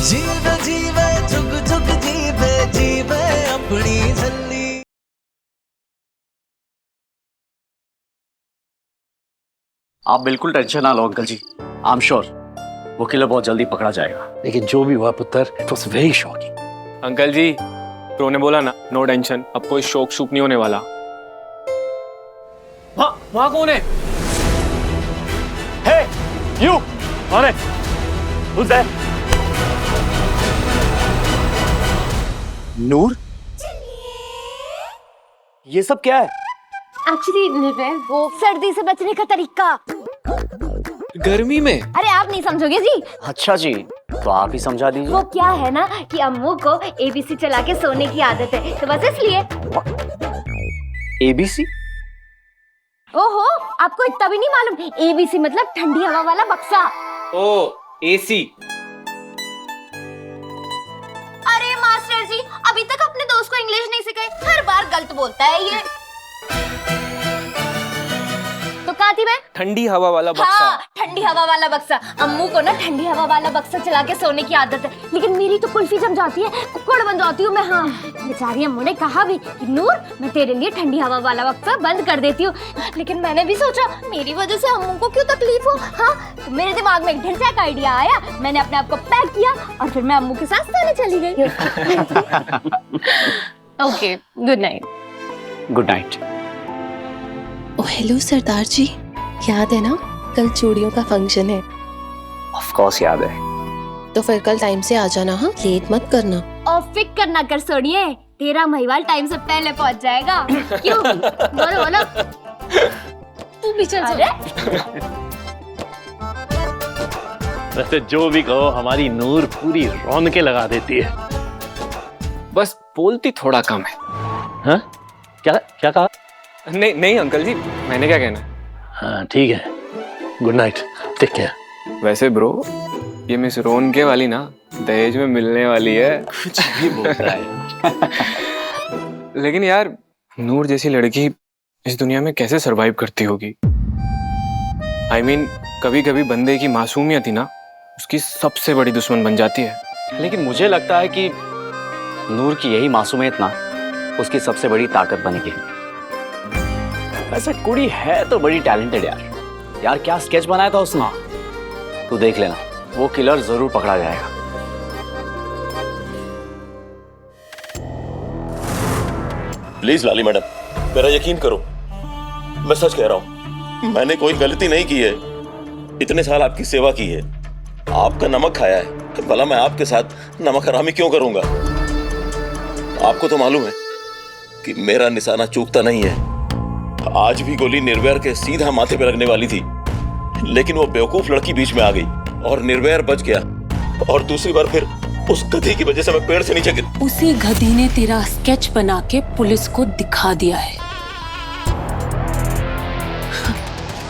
जीवे जीवे जुग जुग जीवे जीवे अपनी झल्ली। आप बिल्कुल टेंशन ना लो uncle ji, I am sure वो किलर बहुत जल्दी पकड़ा जाएगा। लेकिन जो भी हुआ पुत्र, it was very shocking. Uncle ji, प्रो ने बोला ना, नो टेंशन, अब कोई शोक शूक नहीं होने वाला। वहां कौन है? हे यू, कौन है? Who's there? नूर, ये सब क्या है? एक्चुअली वो सर्दी से बचने का तरीका। गर्मी में? अरे आप नहीं समझोगे जी। अच्छा जी, तो आप ही समझा दीजिए। वो क्या है ना कि अम्मू को एबीसी चला के सोने की आदत है, तो बस इसलिए। एबीसी? ओहो, आपको इतना भी नहीं मालूम? एबीसी मतलब ठंडी हवा वाला बक्सा। ओ, एसी। अरे मास्टर जी, अभी तक अपने दोस्त को इंग्लिश नहीं सिखाई, हर बार गलत बोलता है ये। तो कहा थी मैं? ठंडी हवा वाला बक्सा। हाँ, ठंडी हवा वाला बक्सा। अम्मू को ना ठंडी हवा वाला बक्सा चला के सोने की आदत है, लेकिन मेरी तो कुल्फी जम जाती है, कुक्कड़ बन जाती हूँ मैं। हाँ, बेचारी अम्मू ने कहा भी कि नूर, मैं तेरे लिए ठंडी हवा वाला बक्सा बंद कर देती हूँ, लेकिन मैंने भी सोचा मेरी वजह से अम्मू को क्यों तकलीफ हो। हाँ, तो मेरे दिमाग में एक ढिंचैक का आइडिया आया, मैंने अपने आप को पैक किया और फिर मैं अम्मू के साथ सोने चली गई। Okay, good night. Good night. Oh hello Sardar ji, याद है ना कल चूड़ियों का फंक्शन है? ऑफ कोर्स याद है। तो फिर कल टाइम से आ जाना, हाँ, लेट मत करना। और फिक्र ना कर सोनिए, तेरा महिवाल टाइम से पहले पहुंच जाएगा। क्यों? बोलो बोलो। तू भी चल। अरे वैसे जो भी कहो, हमारी नूर पूरी रौनकें लगा देती है। बस बोलती थोड़ा कम है। हाँ, क्या क्या कहा? नहीं नहीं अंकल जी, मैंने क्या कहना। हाँ ठीक है, गुड नाइट, टेक केयर। वैसे ब्रो, ये मिस रोनके वाली ना दहेज में मिलने वाली है। कुछ भी बोल रहा है। लेकिन यार, नूर जैसी लड़की इस दुनिया में कैसे सरवाइव करती होगी? I mean, कभी कभी बंदे की मासूमियत ही ना उसकी सबसे बड़ी दुश्मन बन जाती है। लेकिन मुझे लगता है कि नूर की यही मासूमियत ना उसकी सबसे बड़ी ताकत बनेगी। वैसे कुड़ी है तो बड़ी टैलेंटेड यार। यार क्या स्केच बनाया था उसने, तू देख लेना, वो किलर जरूर पकड़ा जाएगा। प्लीज लाली मैडम, मेरा यकीन करो, मैं सच कह रहा हूं, मैंने कोई गलती नहीं की है। इतने साल आपकी सेवा की है, आपका नमक खाया है, भला मैं आपके साथ नमक हरामी क्यों करूंगा? आपको तो मालूम है कि मेरा निशाना चूकता नहीं है। आज भी गोली निर्वैर के सीधा माथे पे लगने वाली थी, लेकिन वो बेवकूफ लड़की बीच में आ गई और निर्वैर बच गया। और दूसरी बार फिर उस गधी की वजह से मैं पेड़ से नीचे गिर। उसी गधी ने तेरा स्केच बना के पुलिस को दिखा दिया है।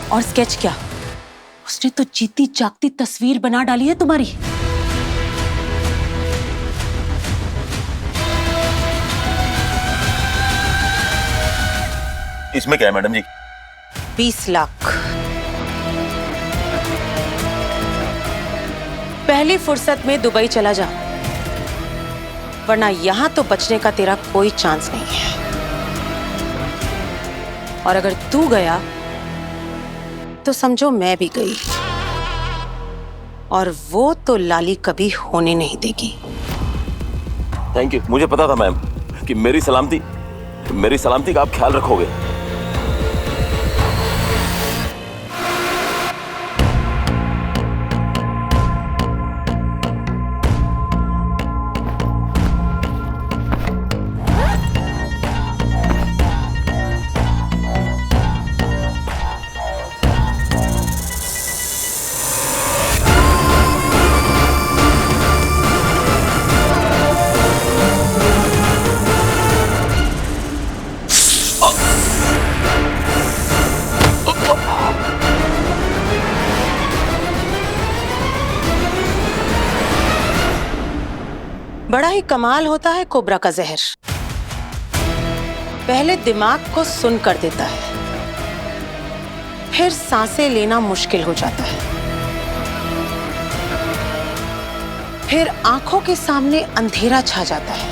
और स्केच क्या, उसने तो जीती जागती तस्वीर बना डाली है तुम्हारी। इसमें क्या है मैडम जी? 20 लाख। पहली फुर्सत में दुबई चला जा, वरना यहां तो बचने का तेरा कोई चांस नहीं है। और अगर तू गया तो समझो मैं भी गई, और वो तो लाली कभी होने नहीं देगी। थैंक यू, मुझे पता था मैम कि मेरी सलामती का आप ख्याल रखोगे। बड़ा ही कमाल होता है कोबरा का जहर। पहले दिमाग को सुन कर देता है, फिर सांसें लेना मुश्किल हो जाता है, फिर आंखों के सामने अंधेरा छा जाता है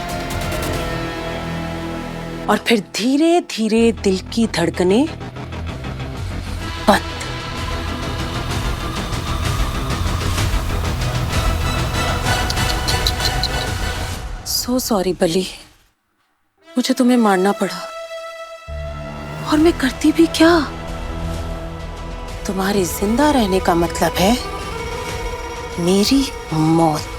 और फिर धीरे धीरे दिल की धड़कनें बंद। सो सॉरी बली, मुझे तुम्हें मारना पड़ा और मैं करती भी क्या। तुम्हारे जिंदा रहने का मतलब है मेरी मौत,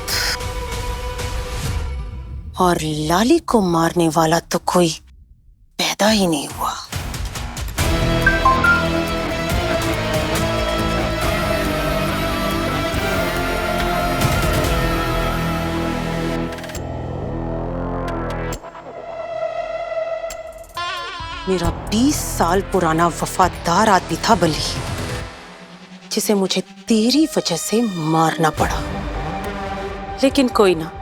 और लाली को मारने वाला तो कोई पैदा ही नहीं हुआ। मेरा 20 साल पुराना वफादार आदमी था बली, जिसे मुझे तेरी वजह से मारना पड़ा। लेकिन कोई ना,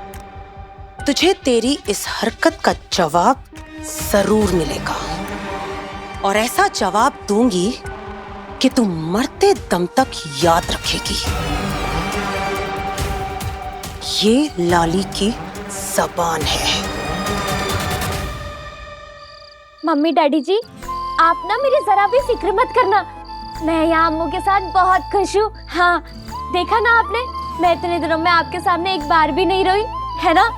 तुझे तेरी इस हरकत का जवाब जरूर मिलेगा, और ऐसा जवाब दूंगी कि तू मरते दम तक याद रखेगी। ये लाली की ज़बान है। मम्मी डैडी जी, आप ना मेरी जरा भी फिक्र मत करना, मैं यहाँ अम्मू के साथ बहुत खुश हूँ। हाँ, देखा ना आपने, मैं इतने दिनों में आपके सामने एक बार भी नहीं रोई, है ना।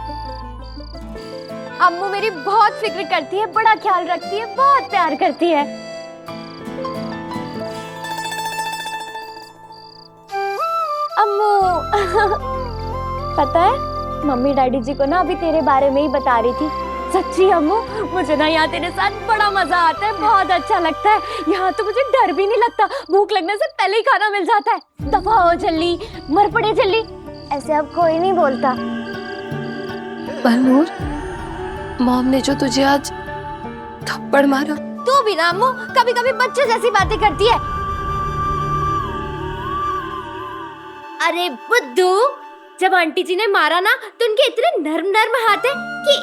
अम्मू मेरी बहुत फिक्र करती है, बड़ा ख्याल रखती है, बहुत प्यार करती है। अम्मू पता है, मम्मी डैडी जी को ना अभी तेरे बारे में ही बता रही थी। सच्ची अम्मू, मुझे ना यहाँ तेरे साथ बड़ा मजा आता है, बहुत अच्छा लगता है। यहाँ तो मुझे डर भी नहीं लगता, भूख लगने से पहले ही खाना मिल जाता है। दफा हो जल्दी, मर पड़े जल्दी, ऐसे अब कोई नहीं बोलता। पर नूर, मॉम ने जो तुझे आज थप्पड़ मारा। तू भी ना अम्मू कभी कभी बच्चे जैसी बातें करती है। अरे बुद्धू, जब आंटी जी ने मारा ना तो उनके इतने नर्म नर्म हाथ है कि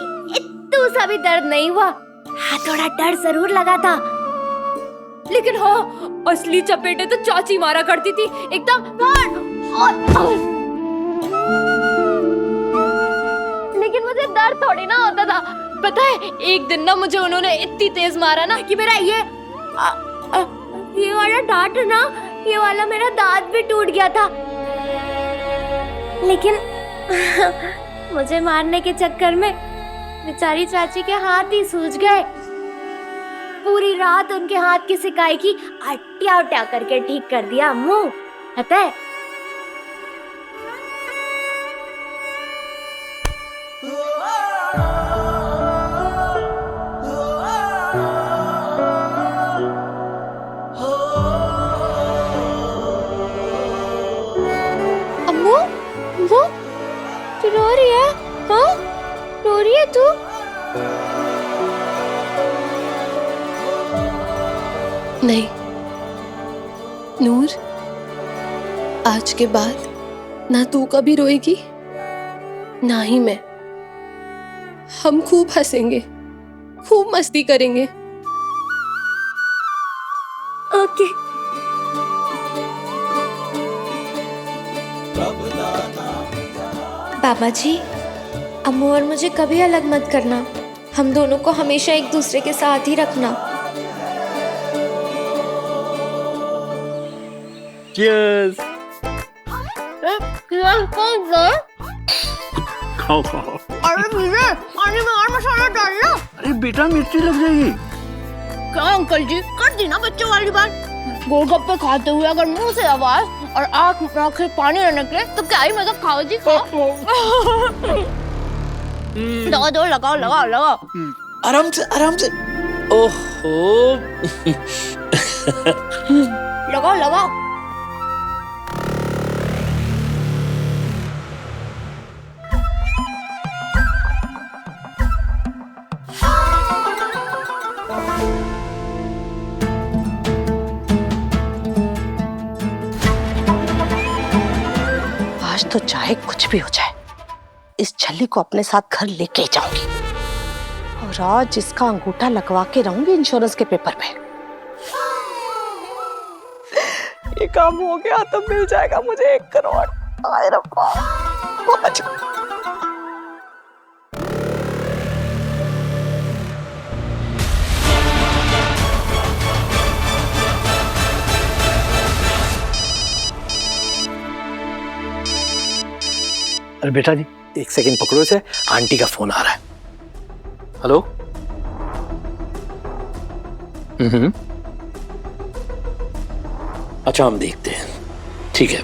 तू सा भी दर्द नहीं हुआ। हाँ, थोड़ा डर जरूर लगा था, लेकिन हाँ, असली चपेटे तो चाची मारा करती थी, एकदम। लेकिन मुझे दर्द थोड़ी ना होता था, पता है। एक दिन ना मुझे उन्होंने इतनी तेज मारा ना कि मेरा ये वाला दांत ना, ये वाला मेरा दांत भी टूट गया था। लेकिन मुझे मारने के चक्कर में बेचारी चाची के हाथ ही सूज गए। पूरी रात उनके हाथ की सिकाई की अट्टिया उट्या करके ठीक कर दिया अम्मू, पता है। अम्मू, वो तू रो रही है? हाँ, रो रही है तू? नहीं नूर, आज के बाद ना तू कभी रोएगी ना ही मैं। हम खूब हंसेंगे, खूब मस्ती करेंगे। ओके। बाबा जी, अम्मू और मुझे कभी अलग मत करना, हम दोनों को हमेशा एक दूसरे के साथ ही रखना। Cheers! खाओ खाओ। अरे विजय, पानी में और मसाला डालना। अरे बेटा, मिर्ची लग जाएगी। क्या अंकल जी, कर दी ना बच्चों वाली बात। गोलगप्पे खाते हुए अगर मुंह से आवाज और आँख से पानी न निकले तो क्या ही मजा। खाओ जी, खाओ। दो लगाओ लगाओ लगाओ। आराम से आराम से। ओहो। लगाओ लगाओ। आज तो चाहे कुछ भी हो जाए, इस छल्ली को अपने साथ घर लेके जाऊंगी, और आज इसका अंगूठा लगवा के रहूंगी इंश्योरेंस के पेपर पे। ये काम हो गया तो मिल जाएगा मुझे 1 करोड़। आए रब्बा। अरे बेटा जी, एक सेकंड पकड़ो इसे, आंटी का फोन आ रहा है। हेलो। अच्छा, हम देखते हैं। ठीक है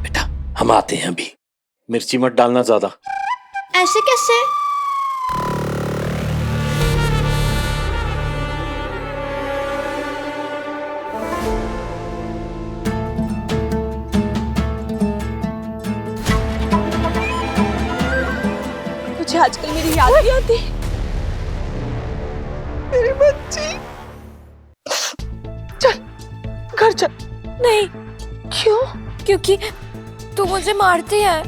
बेटा, हम आते हैं अभी। मिर्ची मत डालना ज्यादा। ऐसे कैसे? मुझे आजकल मेरी याद नहीं आती। मेरी बच्ची, चल घर चल। नहीं, क्यों? क्योंकि तू मुझे मारती है।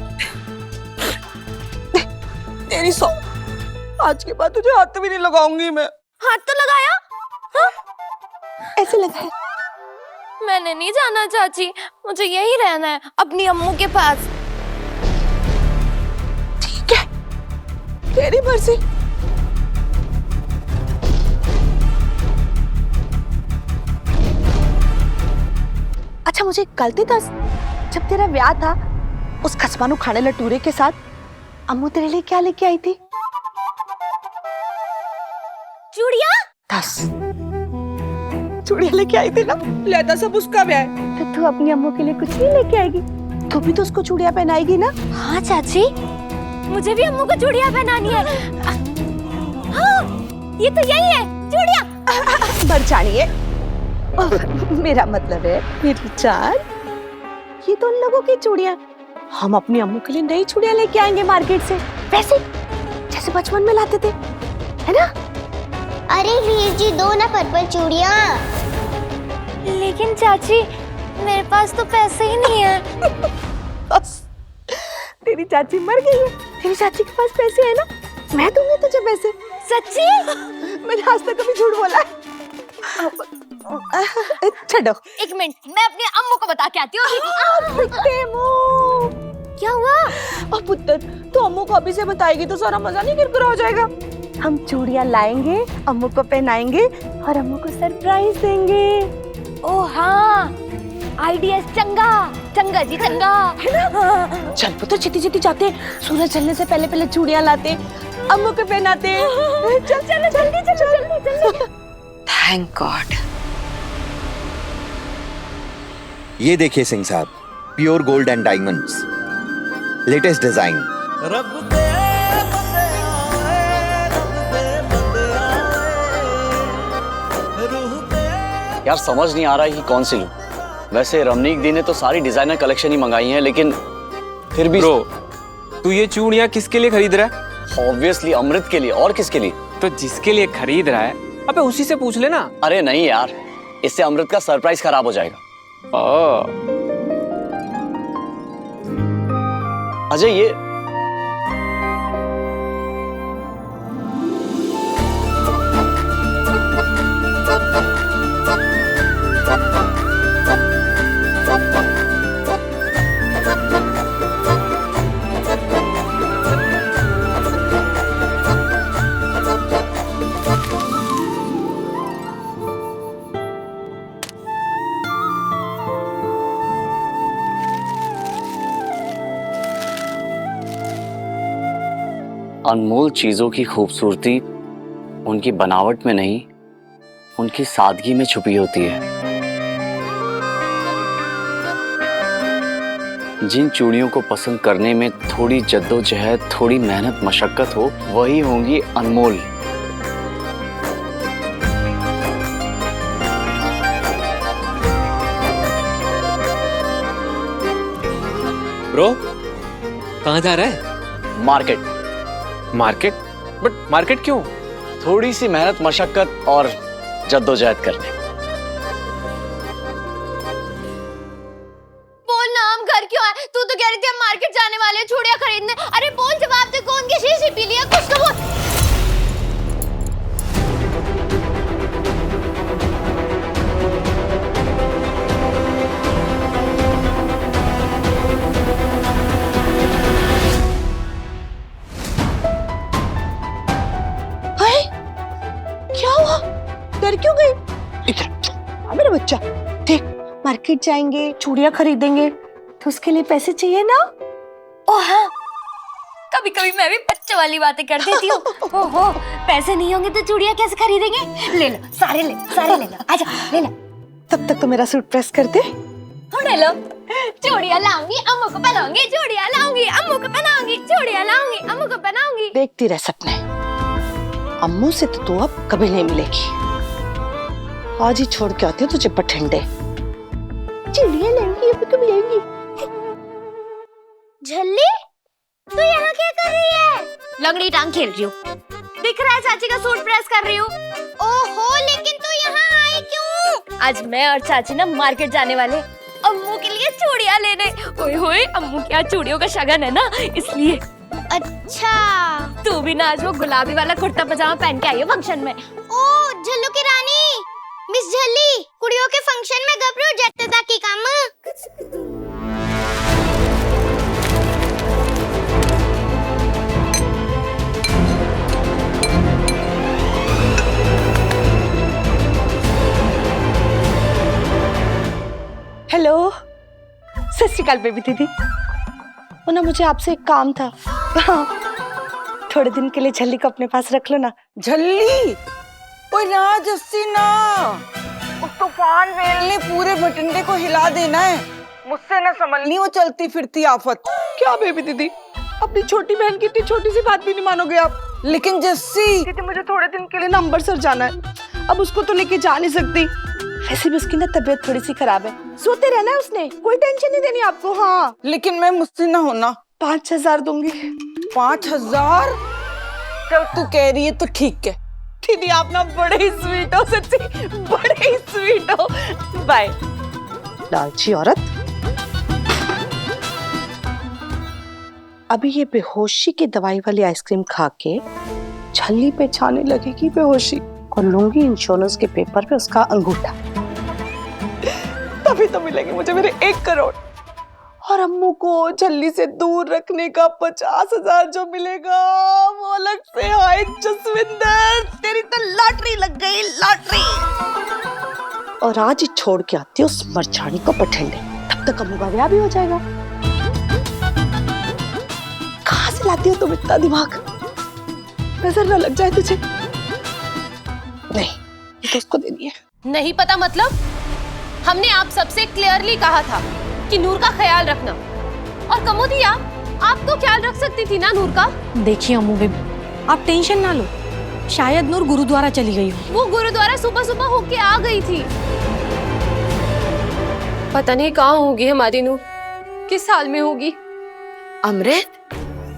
तेरी सौ, आज के बाद तुझे हाथ भी नहीं लगाऊंगी मैं। हाथ तो लगाया। हाँ? ऐसे लगाया। मैंने नहीं जाना चाची, मुझे यही रहना है अपनी अम्मू के पास। ठीक है, तेरी मर्जी। अच्छा मुझे एक गलती था, जब तेरा ब्याह था उस खसमानू खाने लटूरे के साथ अम्मू तेरे लिए क्या लेके आई थी? चूड़िया। 10 चूड़िया लेके आई थी ना? लेता सब उसका ब्याह है, तो तू अपनी अम्मू के लिए कुछ नहीं लेके आएगी? तू भी तो उसको चूड़िया पहनाएगी ना? हाँ चाची, मुझे भी अम्मू को चूड़िया पहनानी है। हाँ, ये तो यही है चूड़िया। बरचानी है। मेरा मतलब है मेरी चार, ये तो उन लोगों की चूड़िया। हम अपनी अम्मू के लिए नई चूड़ियां लेके आएंगे मार्केट से, वैसे जैसे बचपन में लाते थे, है ना? अरे वीर जी, दो ना पर्पल चूड़ियां। लेकिन चाची, मेरे पास तो पैसे ही नहीं है। बस, तेरी चाची मर गई है, तेरी चाची के पास पैसे है ना? मैं दूंगी तुझे पैसे। सच्ची? मैंने आज तक कभी झूठ बोला है? छोड़ो। एक मिनट, मैं अपनी अम्मू को बता के आती हूँ। क्या हुआ? और पुत्र, तो अम्मू को अभी से बताएगी तो सारा मजा नहीं किरकिरा हो जाएगा। हम चूड़ियां लाएंगे, अम्मू को पहनाएंगे और अम्मू को सरप्राइज देंगे। ओ हाँ, आइडिया चंगा चंगा जी, चंगा है ना? चल पुत्र, छेती छेती जाते, सूरज चलने से पहले पहले चूड़ियां लाते, अम्मू को पहनाते। चल चल जल्दी चलो, जल्दी जल्दी। Thank God. ये देखिए सिंह साहब, pure gold and diamonds, latest design. रब दे बंदे आए, रब दे बंदे आए, रूह दे। यार समझ नहीं आ रहा है कि कौन सी लूं। वैसे रमनीक दी ने तो सारी डिजाइनर कलेक्शन ही मंगाई है, लेकिन फिर भी ब्रो, तू ये चूड़ियां किसके लिए खरीद रहा है? ऑब्वियसली अमृत के लिए, और किसके लिए? तो जिसके लिए खरीद रहा है, अबे उसी से पूछ लेना। अरे नहीं यार, इससे अमृत का सरप्राइज खराब हो जाएगा। अजय, ये अनमोल चीजों की खूबसूरती उनकी बनावट में नहीं, उनकी सादगी में छुपी होती है। जिन चूड़ियों को पसंद करने में थोड़ी जद्दोजहद, थोड़ी मेहनत मशक्कत हो, वही होंगी अनमोल। ब्रो, कहाँ जा रहा है? मार्केट। मार्केट? बट मार्केट क्यों? थोड़ी सी मेहनत मशक्कत और जद्दोजहद करने। बोल ना, हम घर क्यों आए? तू तो कह रही थी हम मार्केट जाने वाले हैं चूड़ियां खरीदने। अरे बोल, जवाब दे, कौन की शीशी पी लिया? कुछ तो बोल। क्या हुआ? डर क्यों गई? इधर मेरा बच्चा, देख, मार्केट जाएंगे, चूड़ियां खरीदेंगे, तो उसके लिए पैसे चाहिए ना? ओ हाँ, कभी कभी मैं भी बच्चे वाली बातें कर देती हूँ। ओहो, पैसे नहीं होंगे तो चूड़ियाँ कैसे खरीदेंगे? ले लो, सारे ले लो, आजा ले लो। तब तक तो मेरा सूट प्रेस कर दे। ले लो, चूड़ियाँ लाऊंगी, अम्मू को पहनाऊंगी, चूड़ियाँ लाऊंगी, अम्मू को पहनाऊंगी, चूड़ियाँ लाऊंगी, अम्मू को पहनाऊंगी। देखती रह सपने, अम्मू से तो तू अब कभी नहीं मिलेगी। आज ही छोड़ के आती हूँ तुझे बठिंडे। चूड़ियाँ लाऊंगी, अम्मू को मिलेंगी। झल्ली, तू यहाँ क्या कर रही है? लंगड़ी टांग खेल रही हूँ। दिख रहा है चाची का सूट प्रेस कर रही हूँ। ओहो, लेकिन तू यहाँ आई क्यों? आज मैं और चाची ना मार्केट जाने वाले, अम्मू के लिए चूड़ियाँ लेने। ओए होए, अम्मू के आज चूड़ियों का शगन है ना, इसलिए। अच्छा, तू भी ना आज वो गुलाबी वाला कुर्ता पजामा पहन के आई हो फंक्शन में। ओ झल्लू की रानी, मिस झल्ली, कुड़ियों के फंक्शन में घबरू जाते था की काम। हेलो, सत श्री अकाल बेबी दीदी। वो ना मुझे आपसे एक काम था। हाँ, थोड़े दिन के लिए झल्ली को अपने पास रख लो ना। झल्ली, ओए ना जस्सी ना, उस तूफान वेल ने पूरे बठिंडे को हिला देना है। मुझसे ना संभलनी वो चलती फिरती आफत। क्या बेबी दीदी, अपनी छोटी बहन की इतनी छोटी सी बात भी नहीं मानोगे आप? लेकिन जस्सी दीदी, मुझे थोड़े दिन के लिए ना अमृतसर जाना है। अब उसको तो लेके जा नहीं सकती। वैसे भी उसकी ना तबीयत थोड़ी सी खराब है, सोते रहना है उसने, कोई टेंशन नहीं देनी आपको। हाँ, लेकिन मैं मुझसे ना होना। 5,000 दूंगी। 5,000? चल तू कह रही है तो ठीक है। दीदी आप ना बड़े ही स्वीट हो, सच्ची बड़े ही स्वीट हो। बाय लालची औरत। अभी ये बेहोशी की दवाई वाली आइसक्रीम खा के झल्ली पे छाने लगेगी बेहोशी, और लूंगी इंश्योरेंस के पेपर पे उसका अंगूठा। तभी तो मिलेंगे मुझे मेरे 1 करोड़। और अम्मू को झल्ली से दूर रखने का 50,000 जो मिलेगा वो अलग से। हाय जसविंदर, तेरी तो लॉटरी लग गई, लॉटरी। और आज ही छोड़ के आती हूँ उस मरछानी को बठिंडे, तब तक अम्मू का ब्याह भी हो जाएगा। कहाँ से लाती हो तुम इतना दिमाग? नजर न लग जाए तुझे। नहीं, ये तो उसको देनी है। नहीं पता मतलब? हमने आप सबसे क्लियरली कहा था कि नूर का ख्याल रखना, और कमोदिया आप तो ख्याल रख सकती थी ना नूर का। देखिए अम्मू बेबी, आप टेंशन ना लो, शायद नूर गुरुद्वारा चली गई हो। वो गुरुद्वारा सुबह सुबह होके आ गई थी। पता नहीं कहाँ होगी हमारी नूर, किस हाल में होगी। अमृत,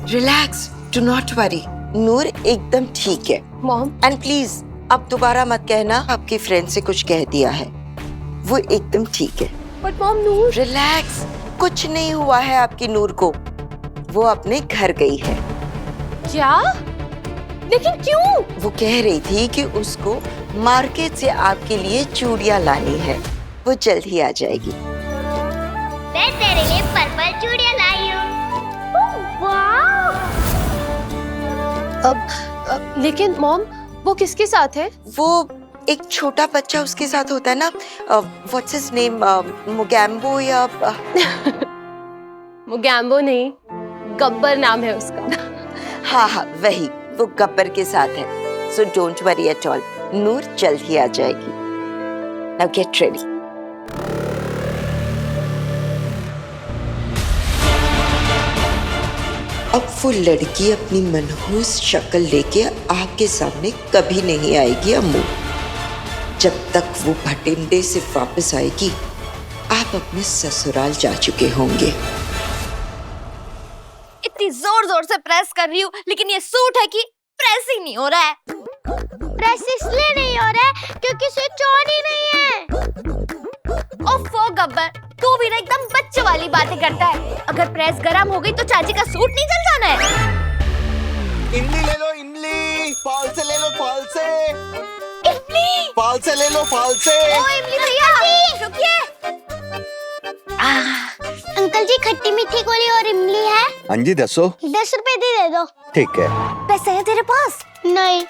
रिलैक्स, डू नॉट वरी, नूर एकदम ठीक है। मॉम, एंड प्लीज अब दोबारा मत कहना आपकी फ्रेंड से कुछ कह दिया है, वो एकदम ठीक है। But mom, Noor. रिलैक्स, कुछ नहीं हुआ है आपकी नूर को, वो अपने घर गई है। क्या? लेकिन क्यों? वो कह रही थी कि उसको मार्केट से आपके लिए चूड़ियां लानी है, वो जल्द ही आ जाएगी। मैं तेरे लिए पर्पल चूड़ियां लाई हूँ। वाह! लेकिन मॉम, वो किसके साथ है? वो एक छोटा बच्चा उसके साथ होता है ना, व्हाट्स हिज नेम, मुगैम्बो या मुगैम्बो नहीं, गब्बर नाम है उसका। हाँ हाँ वही, वो गब्बर के साथ है। So don't worry at all, Noor जल्द ही आ जाएगी। Now get ready. अब वो लड़की अपनी मनहूस शक्ल लेके आपके सामने कभी नहीं आएगी अम्मू। जब तक वो भटिंडे से वापस आएगी, आप अपने ससुराल जा चुके होंगे। इतनी जोर जोर से प्रेस कर रही हूँ, लेकिन ये सूट है कि प्रेस ही नहीं हो रहा है। प्रेस इसलिए नहीं हो रहा है क्योंकि स्विच ऑन ही नहीं है। ओफो गब्बर, तू भी ना एकदम बच्चे वाली बातें करता है। अगर प्रेस गरम हो गई तो चाची का सूट नहीं जल जाना है। इमली ले लो, इमली, फॉल से ले लो, फॉल से। इमली, फॉल से ले लो, फॉल से। ओ इमली भैया, रुकिए। अंकल जी, खट्टी मीठी गोली और इमली है? हाँ जी, 10 रुपए दे दो। ठीक है। पैसे है तेरे पास? नहीं।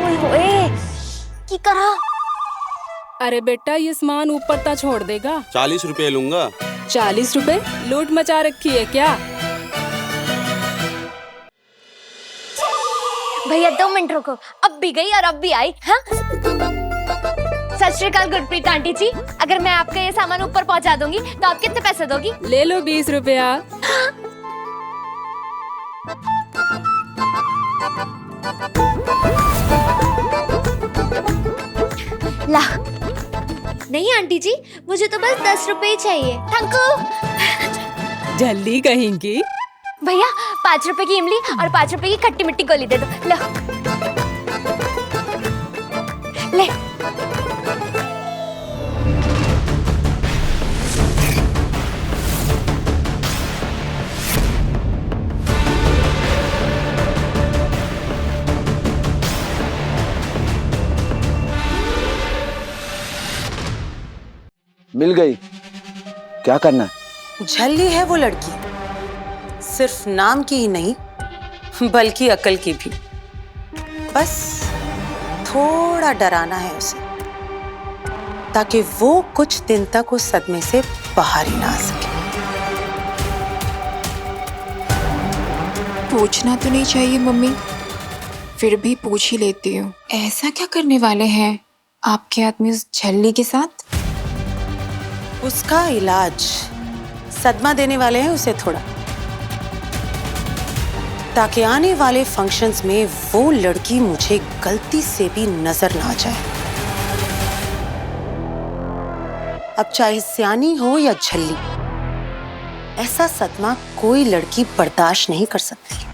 ओए होए, की करा? अरे बेटा, ये सामान ऊपर तक छोड़ देगा। 40 रुपए लूंगा। 40 रुपए? लूट मचा रखी है क्या? भैया 2 मिनट रुको, अब भी गई और अब भी आई। हाँ सत श्री अकाल गुरप्रीत आंटी जी, अगर मैं आपका ये सामान ऊपर पहुंचा दूंगी तो आप कितने पैसे दोगी? ले लो 20 रुपया। ला। नहीं आंटी जी, मुझे तो बस 10 रुपए ही चाहिए। थैंक जल्दी कहेंगी। भैया 5 रुपए की इमली और 5 रुपए की खट्टी मिट्टी गोली दे दो। लो ले। मिल गई। क्या करना है? झल्ली है वो लड़की, सिर्फ नाम की ही नहीं बल्कि अकल की भी। बस थोड़ा डराना है उसे, ताकि वो कुछ दिन तक उस सदमे से बाहर ही ना आ सके। पूछना तो नहीं चाहिए मम्मी, फिर भी पूछ ही लेती हूँ। ऐसा क्या करने वाले हैं आपके आदमी उस झल्ली के साथ? उसका इलाज सदमा देने वाले हैं उसे थोड़ा, ताकि आने वाले फंक्शंस में वो लड़की मुझे गलती से भी नजर ना आ जाए। अब चाहे सियानी हो या झल्ली, ऐसा सदमा कोई लड़की बर्दाश्त नहीं कर सकती।